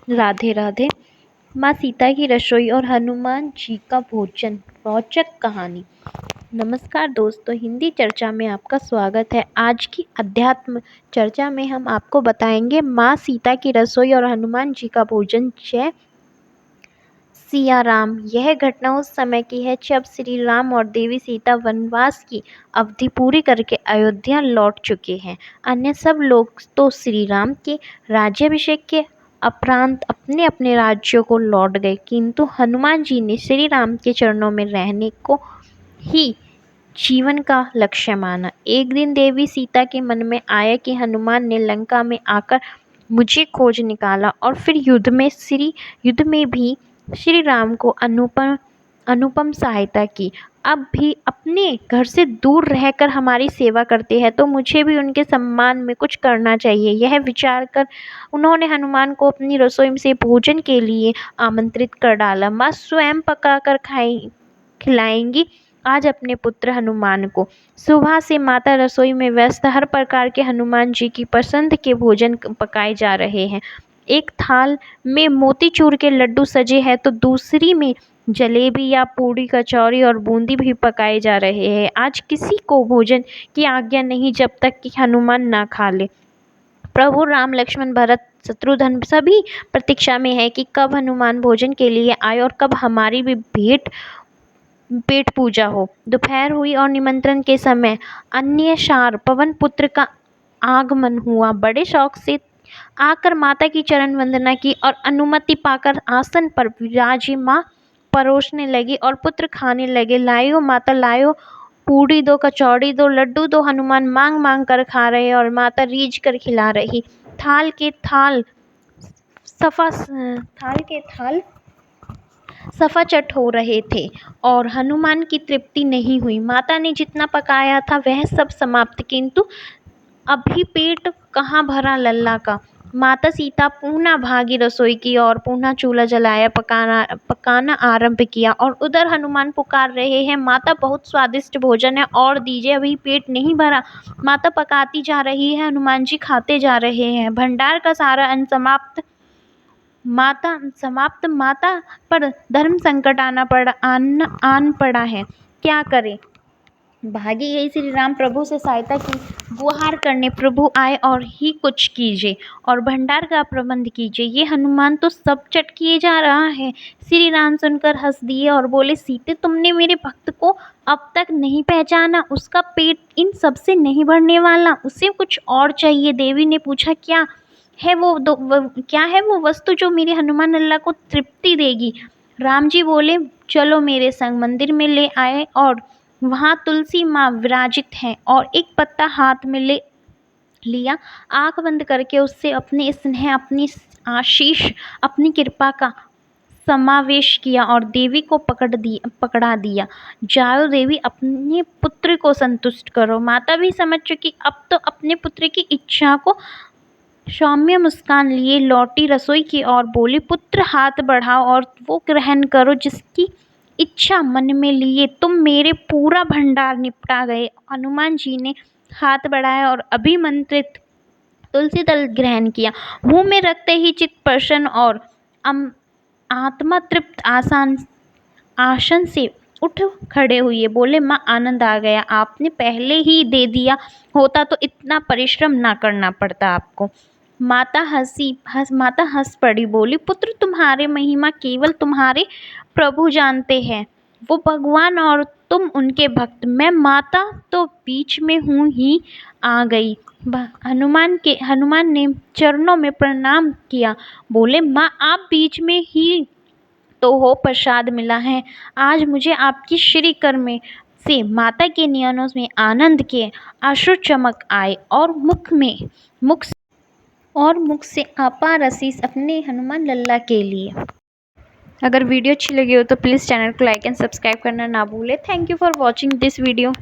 राधे राधे। माँ सीता की रसोई और हनुमान जी का भोजन, रोचक कहानी। नमस्कार दोस्तों, हिंदी चर्चा में आपका स्वागत है। आज की अध्यात्म चर्चा में हम आपको बताएंगे माँ सीता की रसोई और हनुमान जी का भोजन। जय सिया राम। यह घटना उस समय की है जब श्री राम और देवी सीता वनवास की अवधि पूरी करके अयोध्या लौट चुके हैं। अन्य सब लोग तो श्री राम के राज्याभिषेक के उपरांत अपने अपने राज्यों को लौट गए, किंतु हनुमान जी ने श्री राम के चरणों में रहने को ही जीवन का लक्ष्य माना। एक दिन देवी सीता के मन में आया कि हनुमान ने लंका में आकर मुझे खोज निकाला और फिर युद्ध में भी श्री राम को अनुपम सहायता की। अब भी अपने घर से दूर रहकर हमारी सेवा करते हैं, तो मुझे भी उनके सम्मान में कुछ करना चाहिए। यह विचार कर उन्होंने हनुमान को अपनी रसोई से भोजन के लिए आमंत्रित कर डाला। माँ स्वयं पकाकर खिलाएंगी आज अपने पुत्र हनुमान को। सुबह से माता रसोई में व्यस्त, हर प्रकार के हनुमान जी की पसंद के भोजन पकाए जा रहे हैं। एक थाल में मोतीचूर के लड्डू सजे हैं, तो दूसरी में जलेबी या पूड़ी, कचौरी और बूंदी भी पकाए जा रहे हैं। आज किसी को भोजन की आज्ञा नहीं जब तक कि हनुमान ना खा ले। प्रभु राम, लक्ष्मण, भरत, शत्रुघ्न सभी प्रतीक्षा में है कि कब हनुमान भोजन के लिए आए और कब हमारी भी पेट पूजा हो। दोपहर हुई और निमंत्रण के समय अन्यसार पवन पुत्र का आगमन हुआ। बड़े शौक से आकर माता की चरण वंदना की और अनुमति पाकर आसन पर विराजिमां परोसने लगी और पुत्र खाने लगे। लायो माता लायो, पूड़ी दो, कचौड़ी दो, लड्डू दो। हनुमान मांग मांग कर खा रहे और माता रीझ कर खिला रही। थाल के थाल सफाचट हो रहे थे और हनुमान की तृप्ति नहीं हुई। माता ने जितना पकाया था वह सब समाप्त, किंतु अभी पेट कहाँ भरा लल्ला का। माता सीता पुनः भागी रसोई की और पुनः चूल्हा जलाया, पकाना आरंभ किया। और उधर हनुमान पुकार रहे हैं, माता बहुत स्वादिष्ट भोजन है और दीजिए, अभी पेट नहीं भरा। माता पकाती जा रही है, हनुमान जी खाते जा रहे हैं। भंडार का सारा अन्न समाप्त। माता पर धर्म संकट आन पड़ा है, क्या करे। भागी गई श्री राम प्रभु से सहायता की गुहार करने। प्रभु आए और ही कुछ कीजिए और भंडार का प्रबंध कीजिए। ये हनुमान तो सब चट किए जा रहा है। श्री राम सुनकर हंस दिए और बोले, सीते, तुमने मेरे भक्त को अब तक नहीं पहचाना। उसका पेट इन सब से नहीं भरने वाला, उसे कुछ और चाहिए। देवी ने पूछा, क्या है वो वस्तु जो मेरे हनुमान लल्ला को तृप्ति देगी। राम जी बोले, चलो मेरे संग। मंदिर में ले आए और वहाँ तुलसी माँ विराजित हैं और एक पत्ता हाथ में ले लिया। आंख बंद करके उससे अपने स्नेह, अपनी आशीष, अपनी कृपा का समावेश किया और देवी को पकड़ा दिया। जाओ देवी, अपने पुत्र को संतुष्ट करो। माता भी समझ चुकी, अब तो अपने पुत्र की इच्छा को सौम्य मुस्कान लिए लौटी रसोई की और बोली, पुत्र हाथ बढ़ाओ और वो ग्रहण करो जिसकी इच्छा मन में लिए। तुम मेरे पूरा भंडार निपटा गए। हनुमान जी ने हाथ बढ़ाया और अभिमंत्रित तुलसी दल ग्रहण किया। मुंह में रखते ही चित्त प्रसन्न और आत्मा तृप्त आसन से उठ खड़े हुए। बोले, माँ, आनंद आ गया। आपने पहले ही दे दिया होता तो इतना परिश्रम ना करना पड़ता आपको। माता हंस पड़ी, बोली, पुत्र, तुम्हारे महिमा केवल तुम्हारे प्रभु जानते हैं। वो भगवान और तुम उनके भक्त। मैं माता तो बीच में हूँ ही आ गई। हनुमान ने चरणों में प्रणाम किया। बोले, माँ, आप बीच में ही तो हो, प्रसाद मिला है। आज मुझे आपकी श्री कर में से माता के नयनों में आनंद के अश्रु चमक आए और मुख से अपार आशीष अपने हनुमान लल्ला के लिए। अगर वीडियो अच्छी लगी हो तो प्लीज़ चैनल को लाइक एंड सब्सक्राइब करना ना भूलें। Thank you for watching this video.